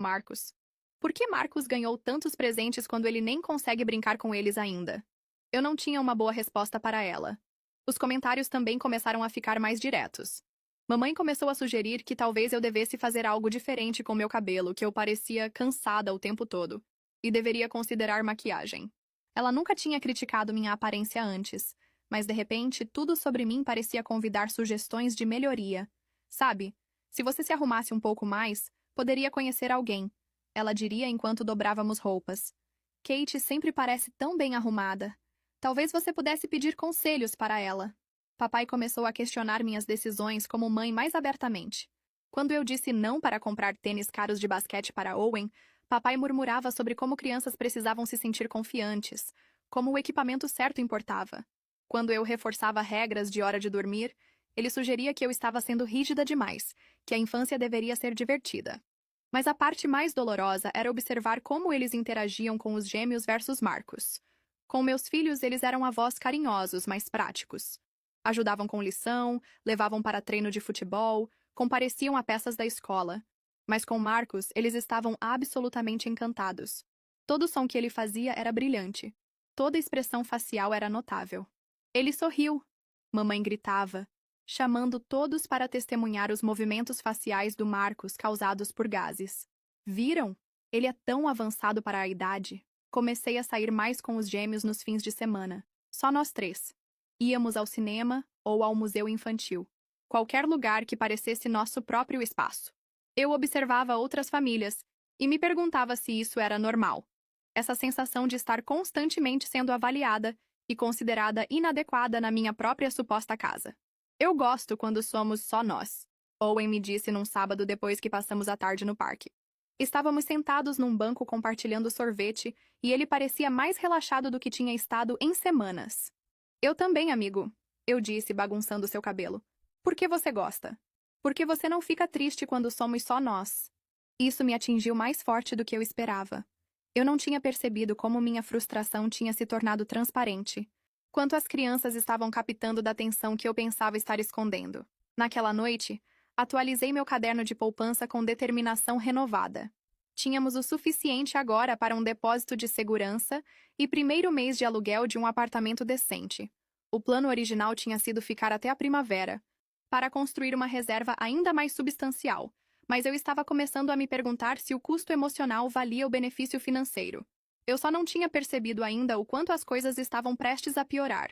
Marcos. Por que Marcos ganhou tantos presentes quando ele nem consegue brincar com eles ainda? Eu não tinha uma boa resposta para ela. Os comentários também começaram a ficar mais diretos. Mamãe começou a sugerir que talvez eu devesse fazer algo diferente com meu cabelo, que eu parecia cansada o tempo todo, e deveria considerar maquiagem. Ela nunca tinha criticado minha aparência antes, mas de repente tudo sobre mim parecia convidar sugestões de melhoria. Sabe, se você se arrumasse um pouco mais, poderia conhecer alguém, ela diria enquanto dobrávamos roupas. Kate sempre parece tão bem arrumada. Talvez você pudesse pedir conselhos para ela. Papai começou a questionar minhas decisões como mãe mais abertamente. Quando eu disse não para comprar tênis caros de basquete para Owen, papai murmurava sobre como crianças precisavam se sentir confiantes, como o equipamento certo importava. Quando eu reforçava regras de hora de dormir, ele sugeria que eu estava sendo rígida demais, que a infância deveria ser divertida. Mas a parte mais dolorosa era observar como eles interagiam com os gêmeos versus Marcos. Com meus filhos, eles eram avós carinhosos, mas práticos. Ajudavam com lição, levavam para treino de futebol, compareciam a peças da escola. Mas com Marcos, eles estavam absolutamente encantados. Todo som que ele fazia era brilhante. Toda expressão facial era notável. Ele sorriu. Mamãe gritava, chamando todos para testemunhar os movimentos faciais do Marcos causados por gases. Viram? Ele é tão avançado para a idade. Comecei a sair mais com os gêmeos nos fins de semana. Só nós três. Íamos ao cinema ou ao museu infantil. Qualquer lugar que parecesse nosso próprio espaço. Eu observava outras famílias e me perguntava se isso era normal. Essa sensação de estar constantemente sendo avaliada e considerada inadequada na minha própria suposta casa. Eu gosto quando somos só nós, Owen me disse num sábado depois que passamos a tarde no parque. Estávamos sentados num banco compartilhando sorvete e ele parecia mais relaxado do que tinha estado em semanas. Eu também, amigo, eu disse, bagunçando seu cabelo. Por que você gosta? Porque você não fica triste quando somos só nós. Isso me atingiu mais forte do que eu esperava. Eu não tinha percebido como minha frustração tinha se tornado transparente, quanto as crianças estavam captando da atenção que eu pensava estar escondendo. Naquela noite, atualizei meu caderno de poupança com determinação renovada. Tínhamos o suficiente agora para um depósito de segurança e primeiro mês de aluguel de um apartamento decente. O plano original tinha sido ficar até a primavera, para construir uma reserva ainda mais substancial, mas eu estava começando a me perguntar se o custo emocional valia o benefício financeiro. Eu só não tinha percebido ainda o quanto as coisas estavam prestes a piorar.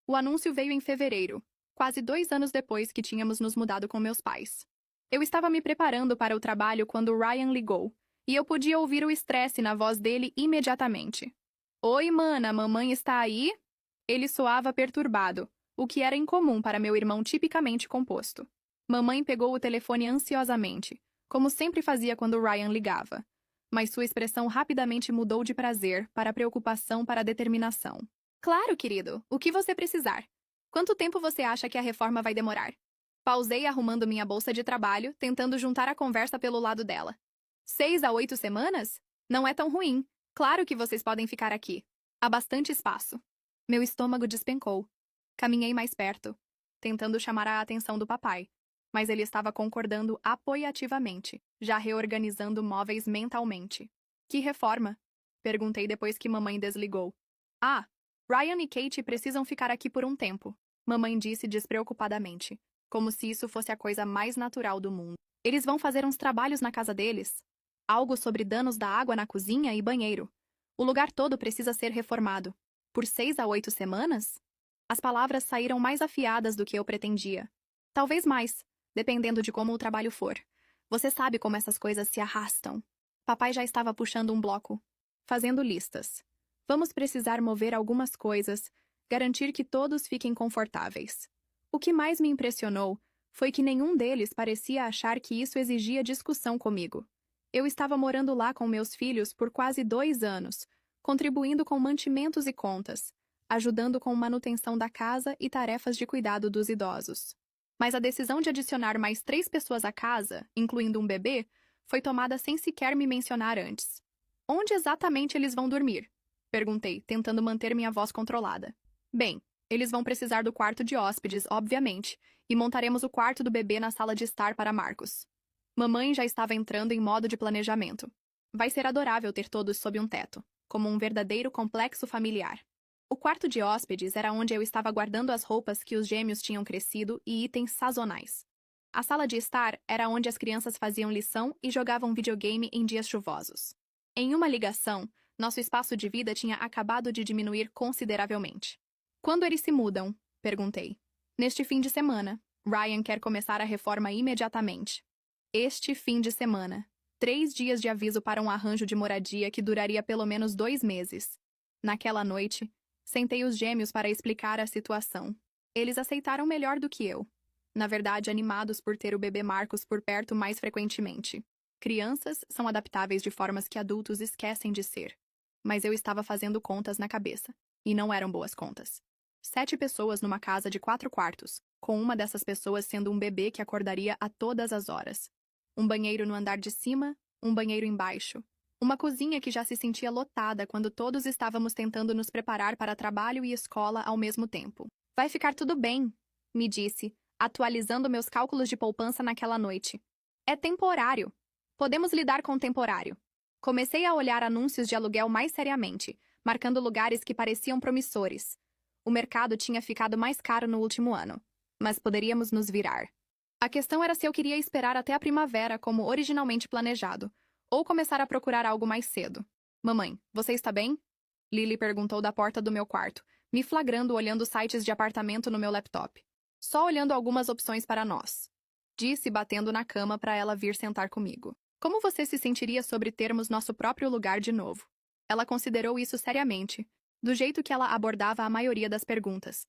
O anúncio veio em fevereiro, quase 2 anos depois que tínhamos nos mudado com meus pais. Eu estava me preparando para o trabalho quando Ryan ligou, e eu podia ouvir o estresse na voz dele imediatamente. Oi, mana, mamãe está aí? Ele soava perturbado, o que era incomum para meu irmão tipicamente composto. Mamãe pegou o telefone ansiosamente, como sempre fazia quando Ryan ligava. Mas sua expressão rapidamente mudou de prazer para preocupação para determinação. Claro, querido, o que você precisar. Quanto tempo você acha que a reforma vai demorar? Pausei arrumando minha bolsa de trabalho, tentando juntar a conversa pelo lado dela. 6 a 8 semanas? Não é tão ruim. Claro que vocês podem ficar aqui. Há bastante espaço. Meu estômago despencou. Caminhei mais perto, tentando chamar a atenção do papai, mas ele estava concordando apoiativamente, já reorganizando móveis mentalmente. Que reforma? Perguntei depois que mamãe desligou. Ah, Ryan e Kate precisam ficar aqui por um tempo, mamãe disse despreocupadamente, como se isso fosse a coisa mais natural do mundo. Eles vão fazer uns trabalhos na casa deles. Algo sobre danos da água na cozinha e banheiro. O lugar todo precisa ser reformado. Por 6 a 8 semanas? As palavras saíram mais afiadas do que eu pretendia. Talvez mais, dependendo de como o trabalho for. Você sabe como essas coisas se arrastam. Papai já estava puxando um bloco, fazendo listas. Vamos precisar mover algumas coisas, garantir que todos fiquem confortáveis. O que mais me impressionou foi que nenhum deles parecia achar que isso exigia discussão comigo. Eu estava morando lá com meus filhos por quase 2 anos, contribuindo com mantimentos e contas, ajudando com manutenção da casa e tarefas de cuidado dos idosos. Mas a decisão de adicionar mais 3 pessoas à casa, incluindo um bebê, foi tomada sem sequer me mencionar antes. Onde exatamente eles vão dormir? Perguntei, tentando manter minha voz controlada. Bem, eles vão precisar do quarto de hóspedes, obviamente, e montaremos o quarto do bebê na sala de estar para Marcos. Mamãe já estava entrando em modo de planejamento. Vai ser adorável ter todos sob um teto, como um verdadeiro complexo familiar. O quarto de hóspedes era onde eu estava guardando as roupas que os gêmeos tinham crescido e itens sazonais. A sala de estar era onde as crianças faziam lição e jogavam videogame em dias chuvosos. Em uma ligação, nosso espaço de vida tinha acabado de diminuir consideravelmente. Quando eles se mudam? Perguntei. Neste fim de semana. Ryan quer começar a reforma imediatamente. Este fim de semana. 3 dias de aviso para um arranjo de moradia que duraria pelo menos 2 meses. Naquela noite, sentei os gêmeos para explicar a situação. Eles aceitaram melhor do que eu. Na verdade, animados por ter o bebê Marcos por perto mais frequentemente. Crianças são adaptáveis de formas que adultos esquecem de ser. Mas eu estava fazendo contas na cabeça. E não eram boas contas. 7 pessoas numa casa de 4 quartos, com uma dessas pessoas sendo um bebê que acordaria a todas as horas. Um banheiro no andar de cima, um banheiro embaixo. Uma cozinha que já se sentia lotada quando todos estávamos tentando nos preparar para trabalho e escola ao mesmo tempo. Vai ficar tudo bem, me disse, atualizando meus cálculos de poupança naquela noite. É temporário. Podemos lidar com o temporário. Comecei a olhar anúncios de aluguel mais seriamente, marcando lugares que pareciam promissores. O mercado tinha ficado mais caro no último ano, mas poderíamos nos virar. A questão era se eu queria esperar até a primavera como originalmente planejado, ou começar a procurar algo mais cedo. Mamãe, você está bem? Lily perguntou da porta do meu quarto, me flagrando olhando sites de apartamento no meu laptop. Só olhando algumas opções para nós. Disse batendo na cama para ela vir sentar comigo. Como você se sentiria sobre termos nosso próprio lugar de novo? Ela considerou isso seriamente, do jeito que ela abordava a maioria das perguntas.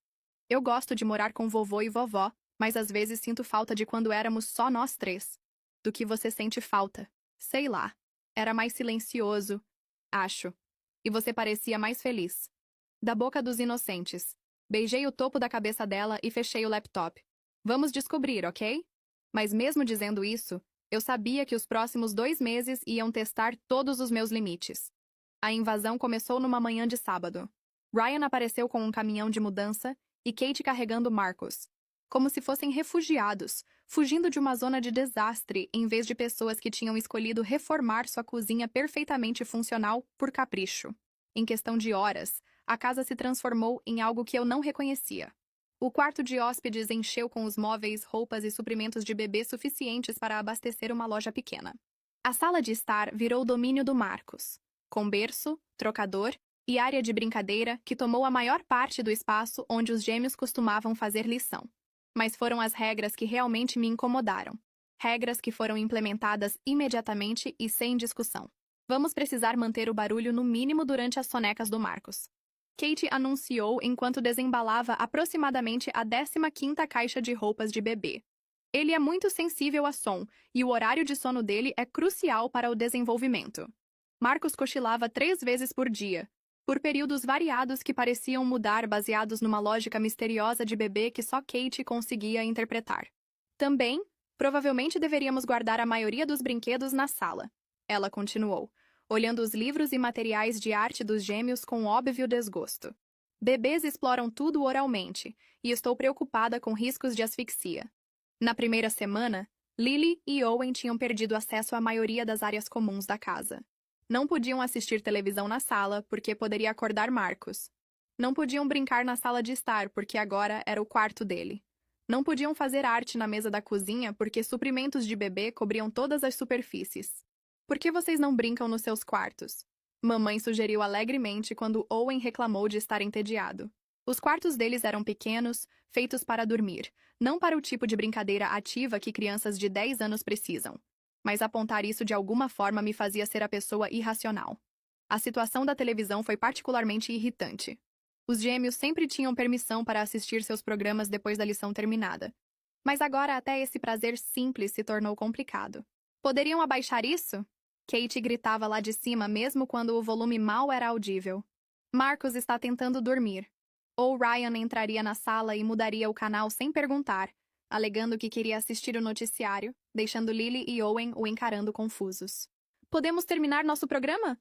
Eu gosto de morar com vovô e vovó, mas às vezes sinto falta de quando éramos só nós 3. Do que você sente falta? Sei lá. Era mais silencioso, acho. E você parecia mais feliz. Da boca dos inocentes. Beijei o topo da cabeça dela e fechei o laptop. Vamos descobrir, ok? Mas mesmo dizendo isso, eu sabia que os próximos 2 meses iam testar todos os meus limites. A invasão começou numa manhã de sábado. Ryan apareceu com um caminhão de mudança e Kate carregando Marcos. Como se fossem refugiados, fugindo de uma zona de desastre em vez de pessoas que tinham escolhido reformar sua cozinha perfeitamente funcional por capricho. Em questão de horas, a casa se transformou em algo que eu não reconhecia. O quarto de hóspedes encheu com os móveis, roupas e suprimentos de bebê suficientes para abastecer uma loja pequena. A sala de estar virou domínio do Marcos, com berço, trocador e área de brincadeira que tomou a maior parte do espaço onde os gêmeos costumavam fazer lição. Mas foram as regras que realmente me incomodaram. Regras que foram implementadas imediatamente e sem discussão. Vamos precisar manter o barulho no mínimo durante as sonecas do Marcos. Kate anunciou enquanto desembalava aproximadamente a 15ª caixa de roupas de bebê. Ele é muito sensível a som, e o horário de sono dele é crucial para o desenvolvimento. Marcos cochilava 3 vezes por dia, por períodos variados que pareciam mudar baseados numa lógica misteriosa de bebê que só Kate conseguia interpretar. Também, provavelmente deveríamos guardar a maioria dos brinquedos na sala. Ela continuou, olhando os livros e materiais de arte dos gêmeos com óbvio desgosto. Bebês exploram tudo oralmente, e estou preocupada com riscos de asfixia. Na primeira semana, Lily e Owen tinham perdido acesso à maioria das áreas comuns da casa. Não podiam assistir televisão na sala, porque poderia acordar Marcos. Não podiam brincar na sala de estar, porque agora era o quarto dele. Não podiam fazer arte na mesa da cozinha, porque suprimentos de bebê cobriam todas as superfícies. Por que vocês não brincam nos seus quartos? Mamãe sugeriu alegremente quando Owen reclamou de estar entediado. Os quartos deles eram pequenos, feitos para dormir, não para o tipo de brincadeira ativa que crianças de 10 anos precisam. Mas apontar isso de alguma forma me fazia ser a pessoa irracional. A situação da televisão foi particularmente irritante. Os gêmeos sempre tinham permissão para assistir seus programas depois da lição terminada. Mas agora até esse prazer simples se tornou complicado. Poderiam abaixar isso? Kate gritava lá de cima mesmo quando o volume mal era audível. Marcos está tentando dormir. Ou Ryan entraria na sala e mudaria o canal sem perguntar, alegando que queria assistir o noticiário, deixando Lily e Owen o encarando confusos. Podemos terminar nosso programa?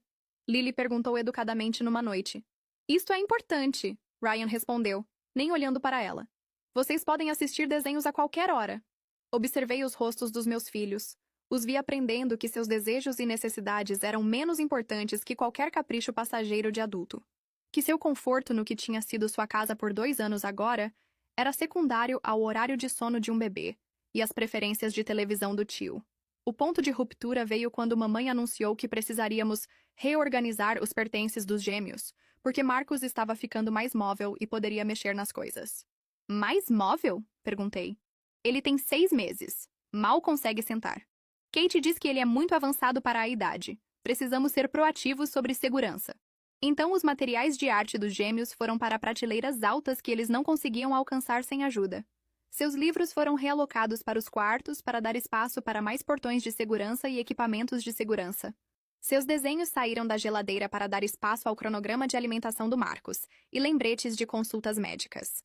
Lily perguntou educadamente numa noite. Isto é importante, Ryan respondeu, nem olhando para ela. Vocês podem assistir desenhos a qualquer hora. Observei os rostos dos meus filhos, Os vi aprendendo que seus desejos e necessidades eram menos importantes que qualquer capricho passageiro de adulto. Que seu conforto no que tinha sido sua casa por 2 anos agora era secundário ao horário de sono de um bebê e às preferências de televisão do tio. O ponto de ruptura veio quando mamãe anunciou que precisaríamos reorganizar os pertences dos gêmeos, porque Marcos estava ficando mais móvel e poderia mexer nas coisas. Mais móvel? Perguntei. Ele tem 6 meses. Mal consegue sentar. Kate diz que ele é muito avançado para a idade. Precisamos ser proativos sobre segurança. Então os materiais de arte dos gêmeos foram para prateleiras altas que eles não conseguiam alcançar sem ajuda. Seus livros foram realocados para os quartos para dar espaço para mais portões de segurança e equipamentos de segurança. Seus desenhos saíram da geladeira para dar espaço ao cronograma de alimentação do Marcos e lembretes de consultas médicas.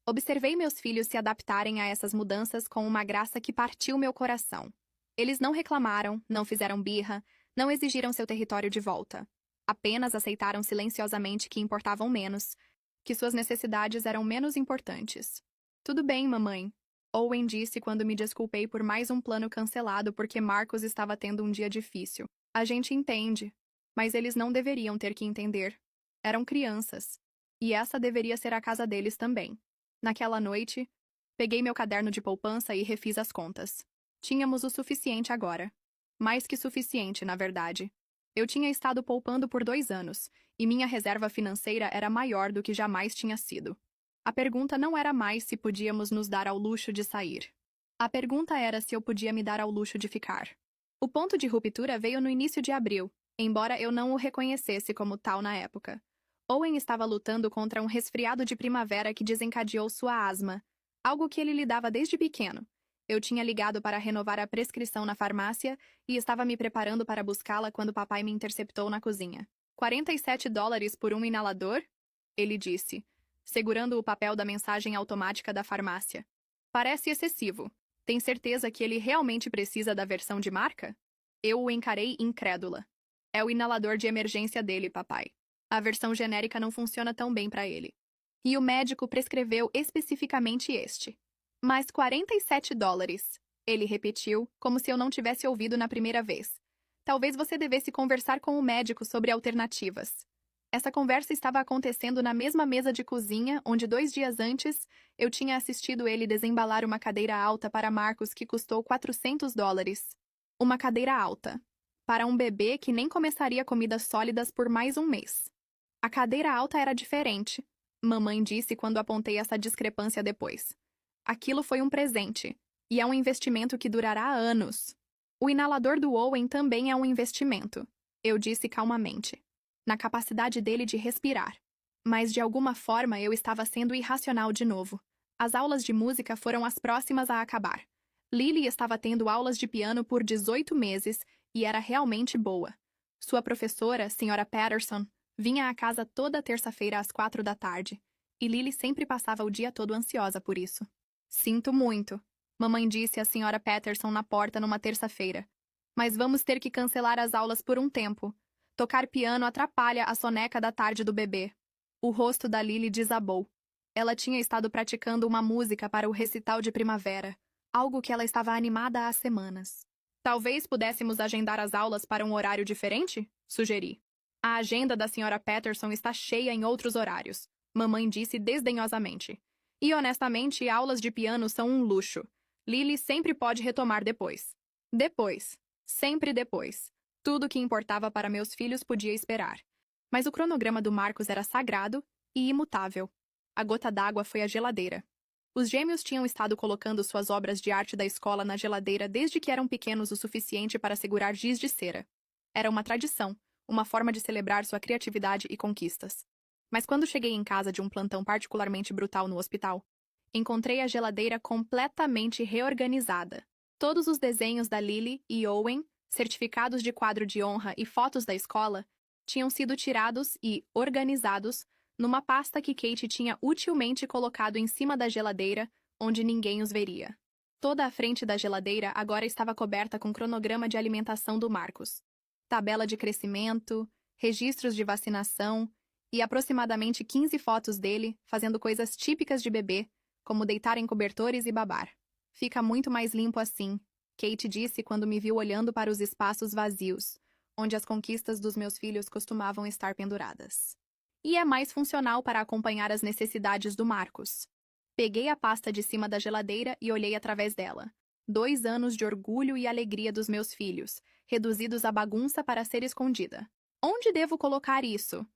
Observei meus filhos se adaptarem a essas mudanças com uma graça que partiu meu coração. Eles não reclamaram, não fizeram birra, não exigiram seu território de volta. Apenas aceitaram silenciosamente que importavam menos, que suas necessidades eram menos importantes. Tudo bem, mamãe, Owen disse quando me desculpei por mais um plano cancelado porque Marcos estava tendo um dia difícil. A gente entende, mas eles não deveriam ter que entender. Eram crianças. E essa deveria ser a casa deles também. Naquela noite, peguei meu caderno de poupança e refiz as contas. Tínhamos o suficiente agora. Mais que suficiente, na verdade. Eu tinha estado poupando por 2 anos, e minha reserva financeira era maior do que jamais tinha sido. A pergunta não era mais se podíamos nos dar ao luxo de sair. A pergunta era se eu podia me dar ao luxo de ficar. O ponto de ruptura veio no início de abril, embora eu não o reconhecesse como tal na época. Owen estava lutando contra um resfriado de primavera que desencadeou sua asma, algo que ele lidava desde pequeno. Eu tinha ligado para renovar a prescrição na farmácia e estava me preparando para buscá-la quando papai me interceptou na cozinha. $47 por um inalador? Ele disse, segurando o papel da mensagem automática da farmácia. Parece excessivo. Tem certeza que ele realmente precisa da versão de marca? Eu o encarei incrédula. É o inalador de emergência dele, papai. A versão genérica não funciona tão bem para ele. E o médico prescreveu especificamente este. Mais $47. Ele repetiu, como se eu não tivesse ouvido na primeira vez. Talvez você devesse conversar com o médico sobre alternativas. Essa conversa estava acontecendo na mesma mesa de cozinha, onde 2 dias antes eu tinha assistido ele desembalar uma cadeira alta para Marcos que custou $400. Uma cadeira alta. Para um bebê que nem começaria comidas sólidas por mais um mês. A cadeira alta era diferente, mamãe disse quando apontei essa discrepância depois. Aquilo foi um presente, e é um investimento que durará anos. O inalador do Owen também é um investimento, eu disse calmamente, na capacidade dele de respirar. Mas de alguma forma eu estava sendo irracional de novo. As aulas de música foram as próximas a acabar. Lily estava tendo aulas de piano por 18 meses e era realmente boa. Sua professora, Sra. Patterson, vinha à casa toda terça-feira às 4 da tarde, e Lily sempre passava o dia todo ansiosa por isso. Sinto muito, mamãe disse à Sra. Patterson na porta numa terça-feira. Mas vamos ter que cancelar as aulas por um tempo. Tocar piano atrapalha a soneca da tarde do bebê. O rosto da Lily desabou. Ela tinha estado praticando uma música para o recital de primavera, algo que ela estava animada há semanas. Talvez pudéssemos agendar as aulas para um horário diferente? Sugeri. A agenda da Sra. Patterson está cheia em outros horários, mamãe disse desdenhosamente. E honestamente, aulas de piano são um luxo. Lily sempre pode retomar depois. Depois. Sempre depois. Tudo o que importava para meus filhos podia esperar. Mas o cronograma do Marcos era sagrado e imutável. A gota d'água foi a geladeira. Os gêmeos tinham estado colocando suas obras de arte da escola na geladeira desde que eram pequenos o suficiente para segurar giz de cera. Era uma tradição, uma forma de celebrar sua criatividade e conquistas. Mas quando cheguei em casa de um plantão particularmente brutal no hospital, encontrei a geladeira completamente reorganizada. Todos os desenhos da Lily e Owen, certificados de quadro de honra e fotos da escola, tinham sido tirados e organizados numa pasta que Kate tinha utilmente colocado em cima da geladeira, onde ninguém os veria. Toda a frente da geladeira agora estava coberta com cronograma de alimentação do Marcos. Tabela de crescimento, registros de vacinação e aproximadamente 15 fotos dele fazendo coisas típicas de bebê, como deitar em cobertores e babar. Fica muito mais limpo assim, Kate disse quando me viu olhando para os espaços vazios, onde as conquistas dos meus filhos costumavam estar penduradas. E é mais funcional para acompanhar as necessidades do Marcos. Peguei a pasta de cima da geladeira e olhei através dela. 2 anos de orgulho e alegria dos meus filhos, reduzidos à bagunça para ser escondida. Onde devo colocar isso?